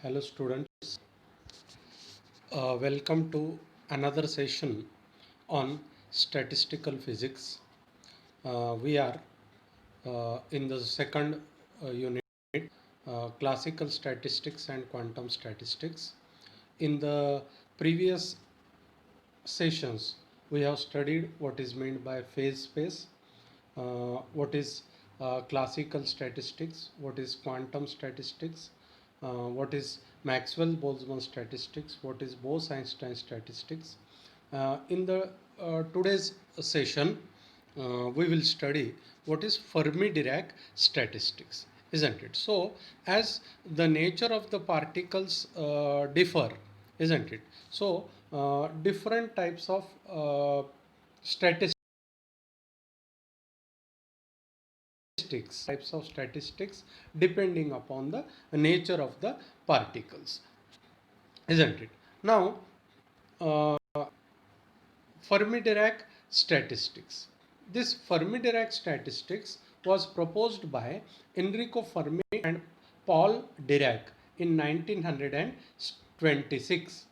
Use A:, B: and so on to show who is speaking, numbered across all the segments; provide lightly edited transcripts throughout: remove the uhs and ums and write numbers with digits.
A: Hello students, welcome to another session on statistical physics. We are in the second unit, classical statistics and quantum statistics. In the previous sessions, we have studied what is meant by phase space, what is classical statistics, what is quantum statistics, what is Maxwell-Boltzmann statistics, what is Bose-Einstein statistics. In the today's session, we will study what is Fermi-Dirac statistics, isn't it? So, as the nature of the particles differ, isn't it? So, different types of statistics types of statistics depending upon the nature of the particles, isn't it? Now, uh, Fermi-Dirac statistics. This Fermi-Dirac statistics was proposed by Enrico Fermi and Paul Dirac in 1926.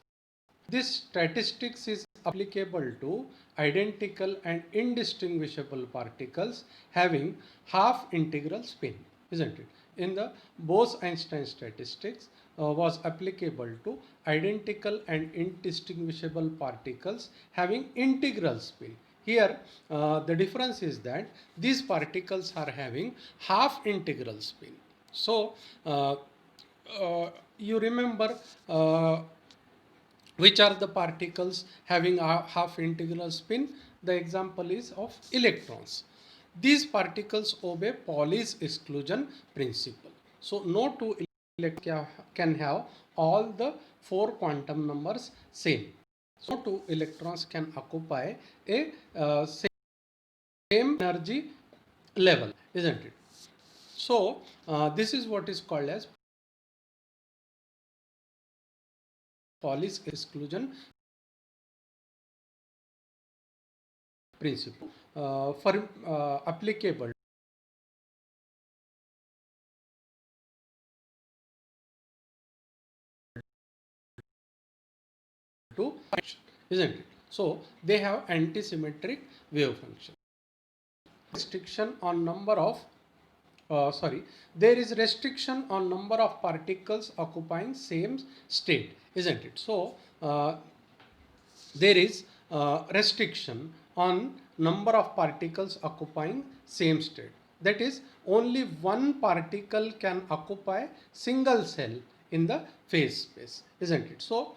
A: This statistics is applicable to identical and indistinguishable particles having half integral spin, isn't it? In the Bose-Einstein statistics was applicable to identical and indistinguishable particles having integral spin. Here the difference is that these particles are having half integral spin. So you remember which are the particles having a half integral spin? The example is of electrons. These particles obey Pauli's exclusion principle. So no two electrons can have all the four quantum numbers same. So no two electrons can occupy a same energy level, isn't it? So this is what is called as Pauli's exclusion principle for applicable to function, isn't it? So they have antisymmetric wave function. Restriction on number of there is restriction on number of particles occupying same state, isn't it? So there is restriction on number of particles occupying same state. That is, only one particle can occupy single cell in the phase space, isn't it? So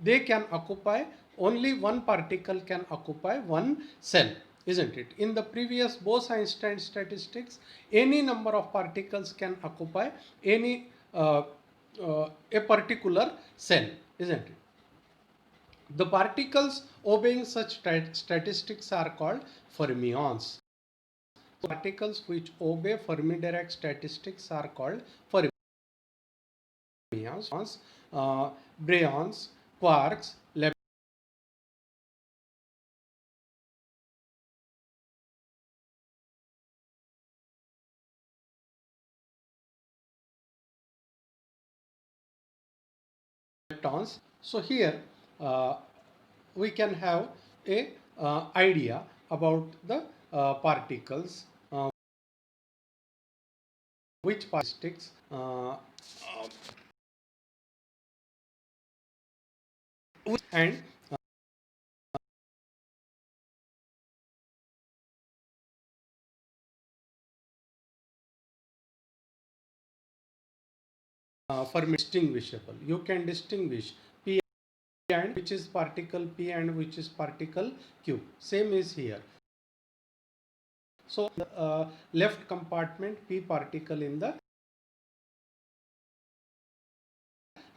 A: they can occupy, only one particle can occupy one cell, isn't it? In the previous Bose-Einstein statistics, any number of particles can occupy any a particular cell, isn't it? The particles obeying such statistics are called fermions. Particles which obey Fermi-Dirac statistics are called fermions. Baryons, quarks, leptons. So here we can have a idea about the particles, which statistics and Fermi distinguishable. You can distinguish P and which is particle P and which is particle Q. Same is here. So the left compartment, P particle in the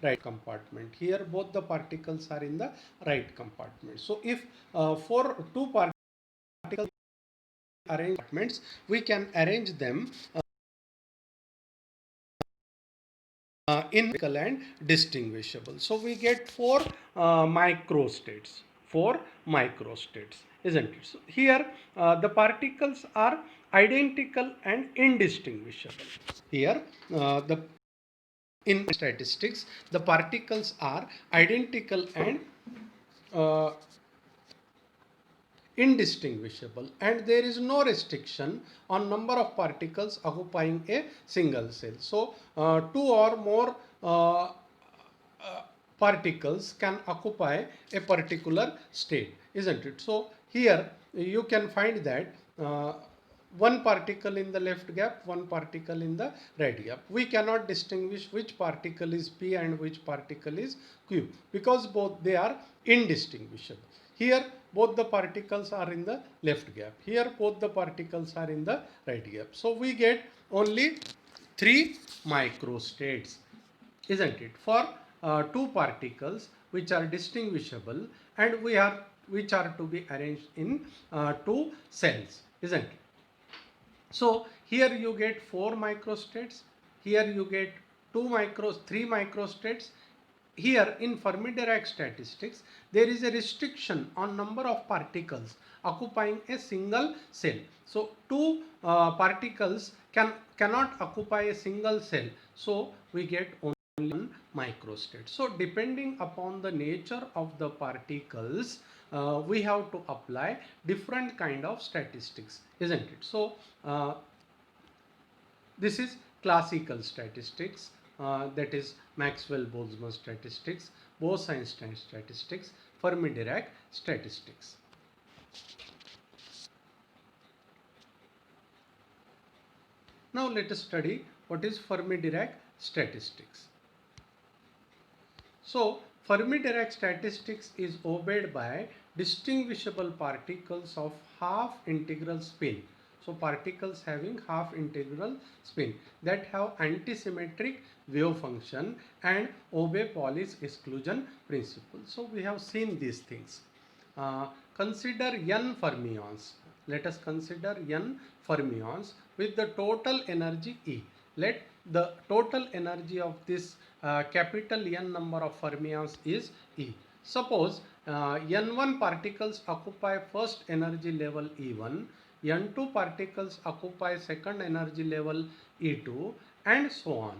A: right compartment. Here both the particles are in the right compartment. So if for two particles arrangements, we can arrange them in and distinguishable. So we get four microstates, isn't it? So here the particles are identical and indistinguishable. Here the in statistics, the particles are identical and uh, indistinguishable, and there is no restriction on number of particles occupying a single cell. So two or more uh, particles can occupy a particular state, isn't it? So here you can find that one particle in the left gap, one particle in the right gap. We cannot distinguish which particle is P and which particle is Q because both they are indistinguishable. Here both the particles are in the left gap. Here both the particles are in the right gap. So we get only 3 microstates, isn't it, for two particles which are distinguishable and which are to be arranged in two cells, isn't it? So here you get 4 microstates, here you get 3 microstates. Here in Fermi-Dirac statistics, there is a restriction on number of particles occupying a single cell. So two particles cannot occupy a single cell. So we get only one microstate. So depending upon the nature of the particles, we have to apply different kind of statistics, isn't it? So this is classical statistics, that is Maxwell-Boltzmann statistics, Bose-Einstein statistics, Fermi-Dirac statistics. Now let us study what is Fermi-Dirac statistics. So Fermi-Dirac statistics is obeyed by distinguishable particles of half integral spin. So particles having half integral spin that have antisymmetric wave function and obey Pauli's exclusion principle. So we have seen these things. Consider n fermions. Let us consider n fermions with the total energy E. Let the total energy of this capital N number of fermions is E. Suppose N1 particles occupy first energy level E1, N2 particles occupy second energy level E2, and so on.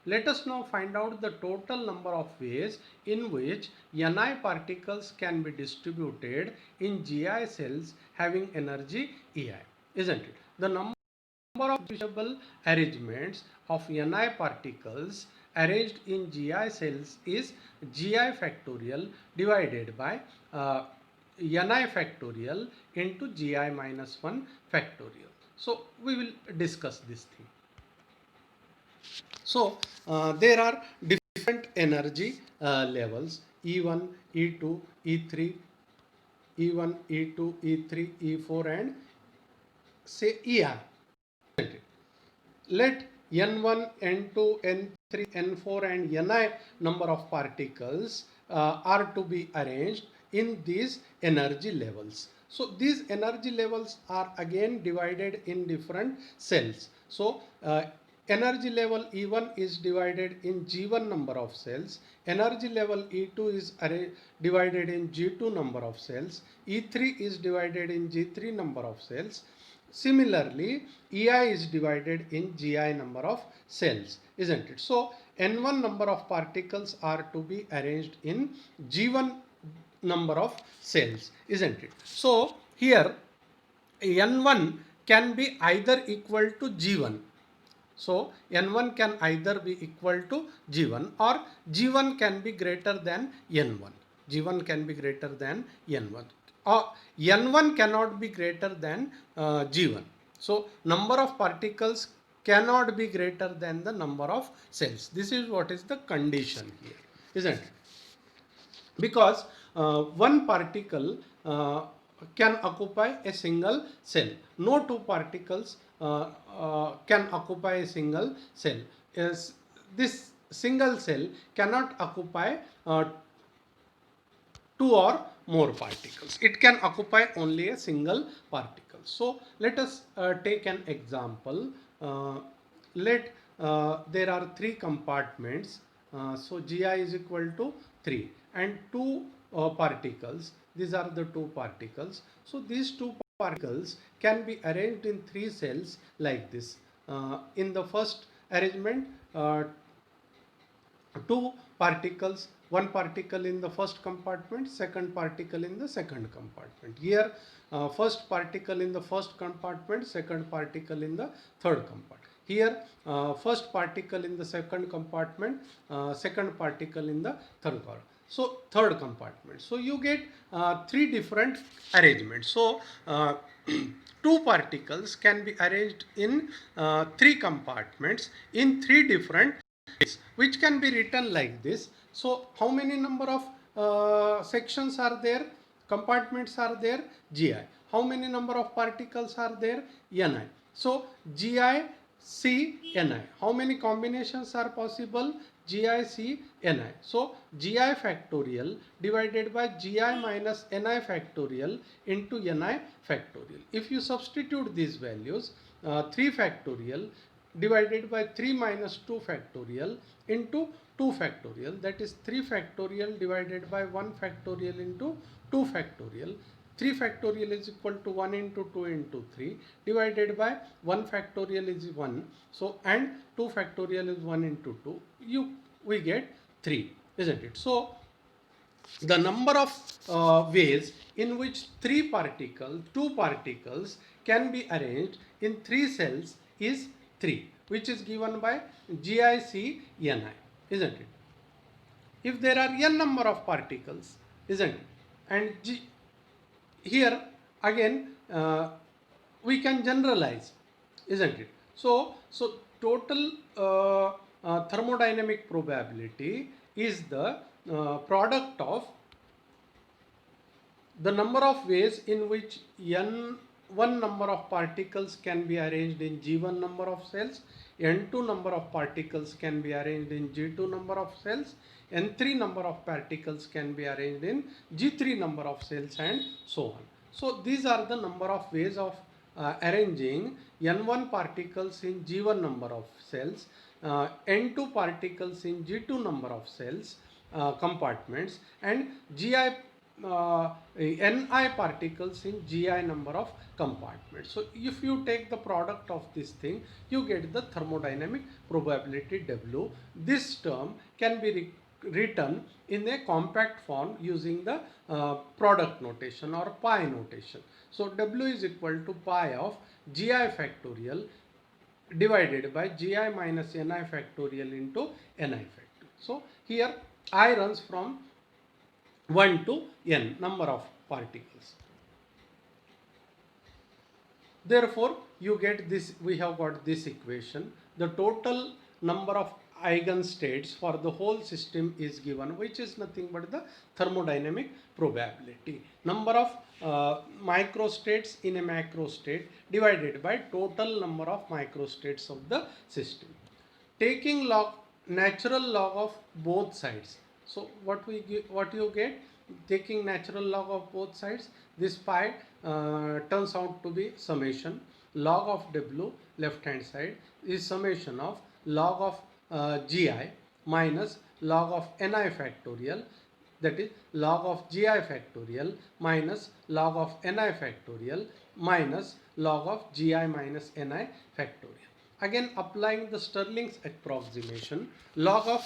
A: Let us now find out the total number of ways in which Ni particles can be distributed in Gi cells having energy Ei, isn't it? The number of divisible arrangements of Ni particles arranged in Gi cells is Gi factorial divided by Ni factorial into Gi minus 1 factorial. So we will discuss this thing. So there are different energy levels E1, E2, E3, E1, E2, E3, E4 and say Ei. Let N1, N2, N3, N4 and Ni number of particles are to be arranged in these energy levels. So these energy levels are again divided in different cells. So energy level E1 is divided in G1 number of cells, energy level E2 is divided in G2 number of cells, E3 is divided in G3 number of cells. Similarly, Ei is divided in Gi number of cells, isn't it? So N1 number of particles are to be arranged in G1 number of cells, isn't it? So here N1 can be either equal to G1. So N1 can either be equal to G1 or G1 can be greater than N1. G1 can be greater than N1. Or N1 cannot be greater than G1. So number of particles cannot be greater than the number of cells. This is what is the condition here, isn't it? Because one particle can occupy a single cell. No two particles can occupy a single cell. This single cell cannot occupy two or more particles. It can occupy only a single particle. So let us take an example. Let there are three compartments. So Gi is equal to 3 and two particles. These are the two particles. So these two particles can be arranged in three cells like this. In the first arrangement, two particles, one particle in the first compartment, second particle in the second compartment. Here first particle in the first compartment, second particle in the third compartment. Here first particle in the second compartment, second particle in the third compartment. So third compartment. So you get three different arrangements. So two particles can be arranged in three compartments in three different, which can be written like this. So how many number of sections are there, compartments are there? Gi. How many number of particles are there? Ni. So Gi C Ni. How many combinations are possible? Gi C Ni. So Gi factorial divided by Gi minus Ni factorial into Ni factorial. If you substitute these values, 3 factorial divided by 3 minus 2 factorial into 2 factorial, that is 3 factorial divided by 1 factorial into 2 factorial. 3 factorial is equal to 1 into 2 into 3 divided by 1 factorial is 1. So and 2 factorial is 1 into 2. We get 3, isn't it? So the number of ways in which two particles can be arranged in 3 cells is 3, which is given by GIC Ni, isn't it? If there are n number of particles, isn't it? And here again we can generalize, isn't it? So total thermodynamic probability is the product of the number of ways in which one number of particles can be arranged in G1 number of cells, N2 number of particles can be arranged in G2 number of cells, N3 number of particles can be arranged in G3 number of cells, and so on. So these are the number of ways of arranging N1 particles in G1 number of cells, N2 particles in G2 number of cells, compartments, and Ni particles in Gi number of compartments. So if you take the product of this thing, you get the thermodynamic probability W. This term can be written in a compact form using the product notation or pi notation. So W is equal to pi of Gi factorial divided by Gi minus Ni factorial into Ni factorial. So here I runs from 1 to n number of particles. Therefore, you get this, we have got this equation. The total number of eigenstates for the whole system is given, which is nothing but the thermodynamic probability. Number of microstates in a macrostate divided by total number of microstates of the system. Taking natural log of both sides. So what you get, taking natural log of both sides, this pi turns out to be summation. Log of W left hand side is summation of log of Gi minus log of Ni factorial, that is log of Gi factorial minus log of Ni factorial minus log of Gi minus Ni factorial. Again applying the Stirling's approximation, log of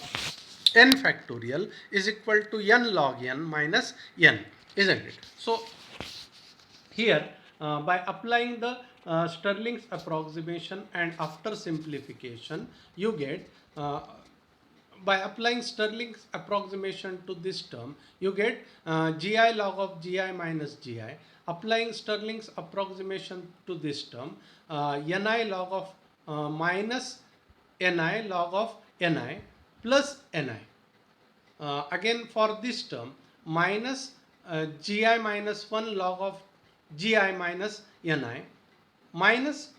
A: n factorial is equal to n log n minus n, isn't it? So here by applying the Stirling's approximation and after simplification, you get by applying Stirling's approximation to this term, you get Gi log of Gi minus Gi. Applying Stirling's approximation to this term, Ni log of minus Ni log of Ni plus Ni. Again for this term, minus Gi minus 1 log of Gi minus Ni minus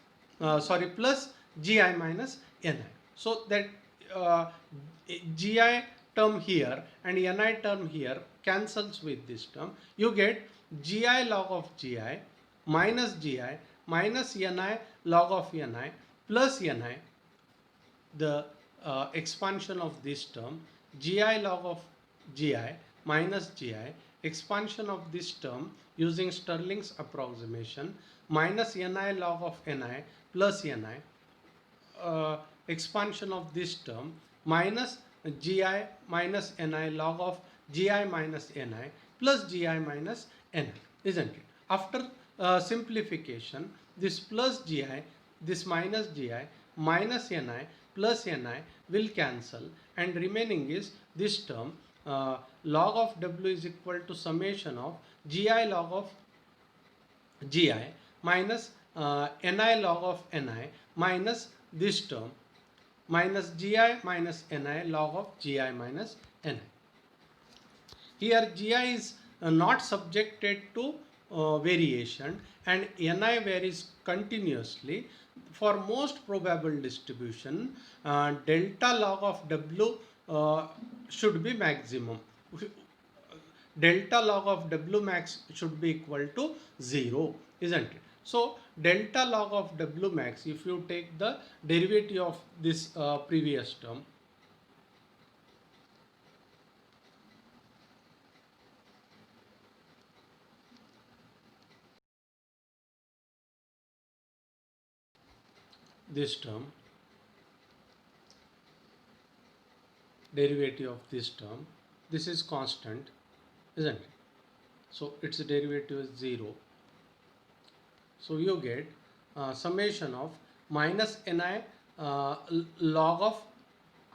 A: plus Gi minus Ni. So that Gi term here and Ni term here cancels with this term. You get Gi log of Gi minus Gi minus Ni log of Ni plus Ni. The expansion of this term, Gi log of Gi minus Gi, expansion of this term using Stirling's approximation, minus Ni log of Ni plus Ni, expansion of this term minus Gi minus Ni log of Gi minus Ni plus Gi minus Ni, isn't it? After simplification, this plus Gi, this minus Gi minus Ni plus Ni will cancel, and remaining is this term, log of W is equal to summation of Gi log of Gi minus Ni log of Ni minus this term minus Gi minus Ni log of Gi minus Ni. Here Gi is not subjected to variation, and Ni varies continuously. For most probable distribution, delta log of W should be maximum. Delta log of W max should be equal to 0, isn't it? So delta log of W max, if you take the derivative of this previous term, this term, derivative of this term, this is constant, isn't it? So its derivative is 0. So you get summation of minus Ni log of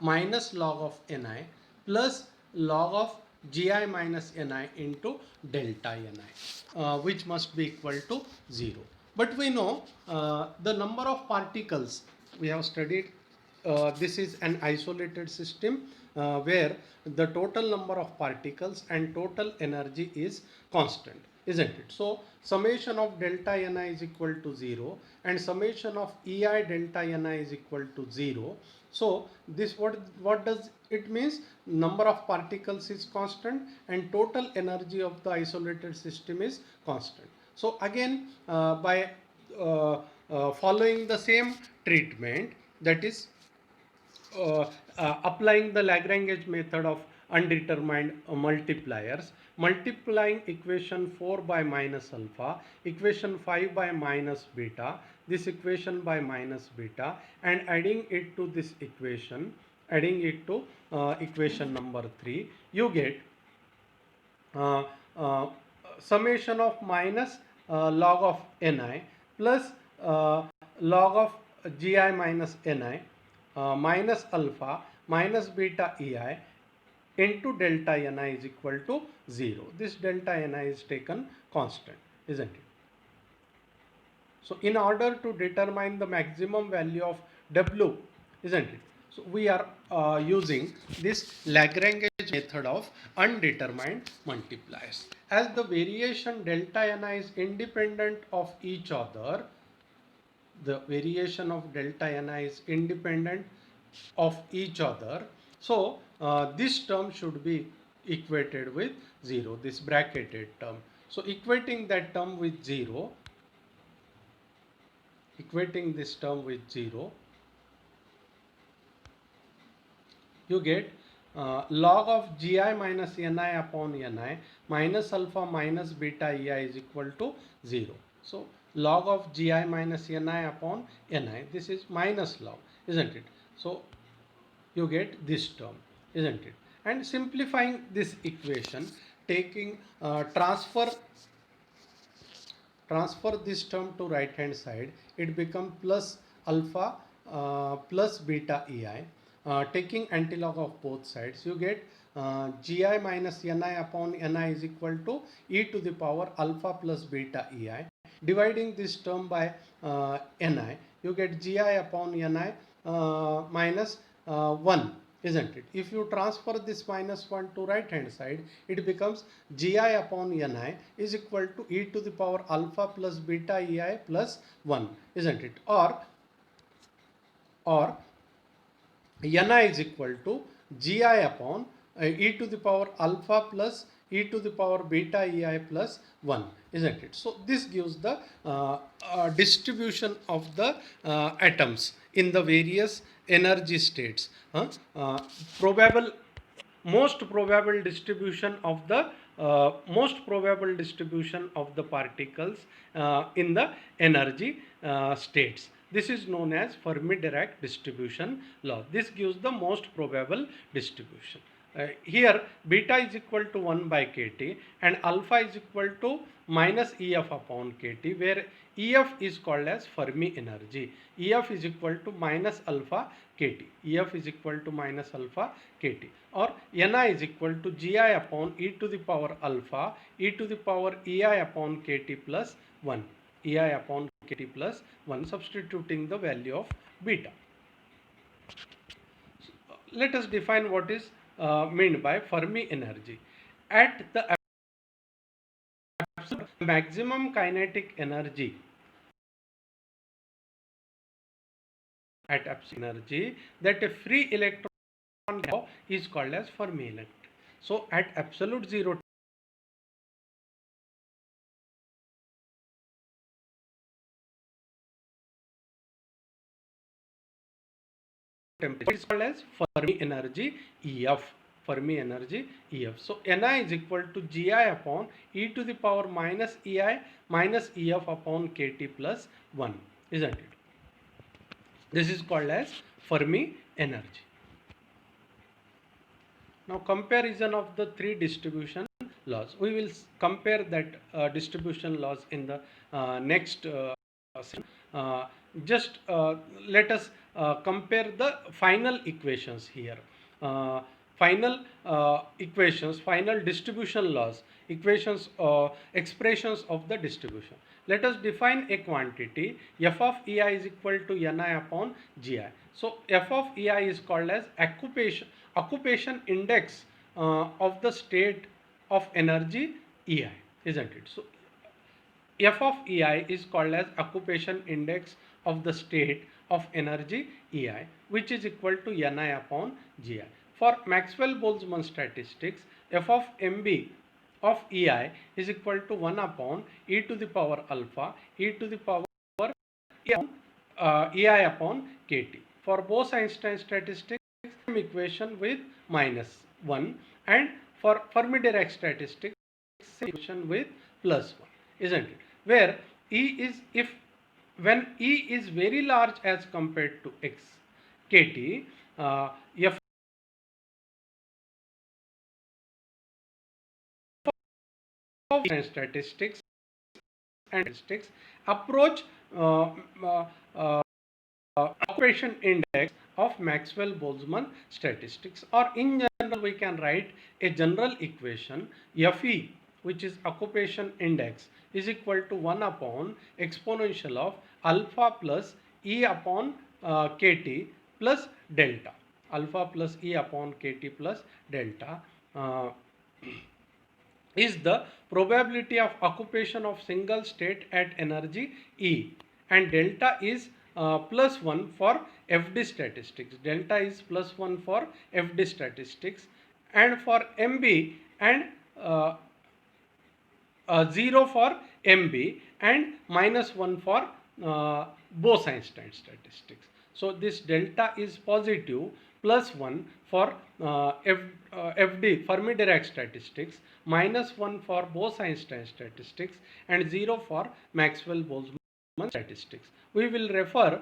A: minus log of Ni plus log of Gi minus Ni into delta Ni, which must be equal to 0. But we know the number of particles we have studied. This is an isolated system where the total number of particles and total energy is constant, isn't it? So summation of delta Ni is equal to 0, and summation of Ei delta Ni is equal to 0. So this what does it means? Number of particles is constant and total energy of the isolated system is constant. So again by following the same treatment, that is applying the Lagrange method of undetermined multipliers, multiplying equation 4 by minus alpha, equation 5 by minus beta, this equation by minus beta, and adding it to this equation, adding it to equation number 3, you get uh, uh, summation of minus log of Ni plus log of Gi minus Ni minus alpha minus beta Ei into delta Ni is equal to 0. This delta Ni is taken constant, isn't it? So in order to determine the maximum value of W, isn't it? So we are using this Lagrange method of undetermined multipliers. As the variation delta Ni is independent of each other, the variation of delta Ni is independent of each other. So this term should be equated with 0, this bracketed term. So equating that term with 0, equating this term with 0, you get log of Gi minus Ni upon Ni minus alpha minus beta Ei is equal to 0. So log of Gi minus Ni upon Ni, this is minus log, isn't it? So you get this term, isn't it? And simplifying this equation, taking transfer this term to right hand side, it becomes plus alpha plus beta Ei. Taking antilog of both sides, you get Gi minus Ni upon Ni is equal to e to the power alpha plus beta Ei. Dividing this term by Ni, you get Gi upon Ni minus 1, isn't it? If you transfer this minus 1 to right hand side, it becomes Gi upon Ni is equal to e to the power alpha plus beta Ei plus 1, isn't it? Or Ni is equal to Gi upon e to the power alpha plus e to the power beta Ei plus 1, isn't it? So this gives the distribution of the atoms in the various energy states. Probable most probable distribution of the particles in the energy states. This is known as Fermi-Dirac distribution law. This gives the most probable distribution. Here beta is equal to 1 by kt and alpha is equal to minus EF upon kt, where EF is called as Fermi energy. EF is equal to minus alpha kt. EF is equal to minus alpha kt, or Ni is equal to Gi upon e to the power alpha e to the power Ei upon kt plus 1. Ei upon kt plus 1, substituting the value of beta. Let us define what is meant by Fermi energy. At the maximum kinetic energy, at absolute energy, that a free electron is called as Fermi electron. So at absolute zero temperature, is called as Fermi energy EF. Fermi energy EF. So Ni is equal to Gi upon e to the power minus Ei minus EF upon kt plus 1, isn't it? This is called as Fermi energy. Now comparison of the three distribution laws. We will compare that distribution laws in the next session. Just let us compare the final equations here. Final equations, final distribution laws, equations, expressions of the distribution. Let us define a quantity. F of Ei is equal to Ni upon Gi. So F of Ei is called as occupation index of the state of energy Ei, isn't it? So F of Ei is called as occupation index of the state of energy Ei, which is equal to Ni upon Gi. For Maxwell-Boltzmann statistics, F of Mb of Ei is equal to 1 upon e to the power alpha e to the power Ei upon kt. For Bose-Einstein statistics, same equation with minus 1, and for Fermi-Dirac statistics, same equation with plus 1, isn't it? Where E is, if when E is very large as compared to x kt, F of statistics and statistics approach occupation index of Maxwell-Boltzmann statistics, or in general we can write a general equation Fe, which is occupation index, is equal to 1 upon exponential of alpha plus E upon kt plus delta. Alpha plus E upon kt plus delta is the probability of occupation of single state at energy E, and delta is plus 1 for FD statistics. Delta is plus 1 for FD statistics, and for MB, and 0 for MB, and minus 1 for Bose-Einstein statistics. So this delta is positive, plus 1 for FD, Fermi-Dirac statistics, minus 1 for Bose-Einstein statistics, and 0 for Maxwell-Boltzmann statistics. We will refer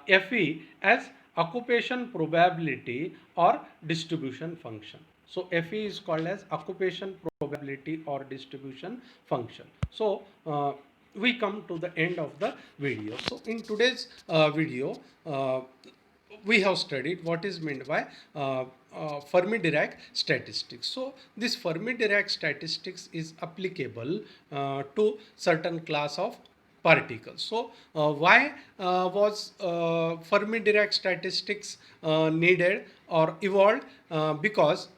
A: Fe as occupation probability or distribution function. So Fe is called as occupation probability or distribution function. So we come to the end of the video. So in today's video, we have studied what is meant by Fermi-Dirac statistics. So this Fermi-Dirac statistics is applicable to certain class of particles. So why was Fermi-Dirac statistics needed or evolved? Because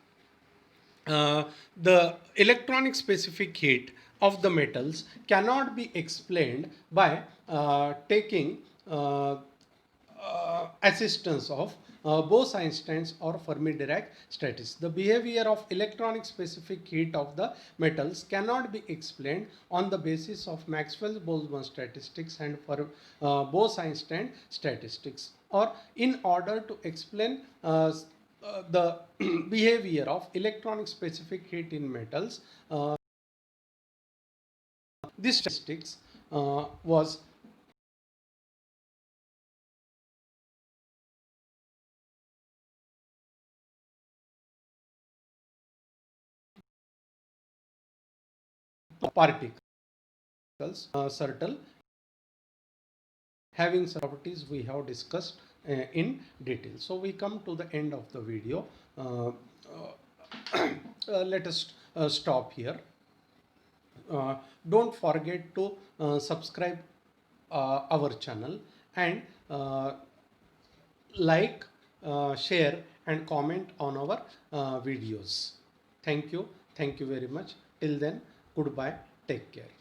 A: the electronic specific heat of the metals cannot be explained by taking assistance of Bose-Einstein's or Fermi-Dirac statistics. The behavior of electronic specific heat of the metals cannot be explained on the basis of Maxwell-Boltzmann statistics and for Bose-Einstein statistics. Or in order to explain the behavior of electronic specific heat in metals, this statistics was particles, certain having some properties we have discussed in detail. So we come to the end of the video. Let us stop here. Don't forget to subscribe our channel and like, share and comment on our videos. Thank you. Thank you very much. Till then, goodbye. Take care.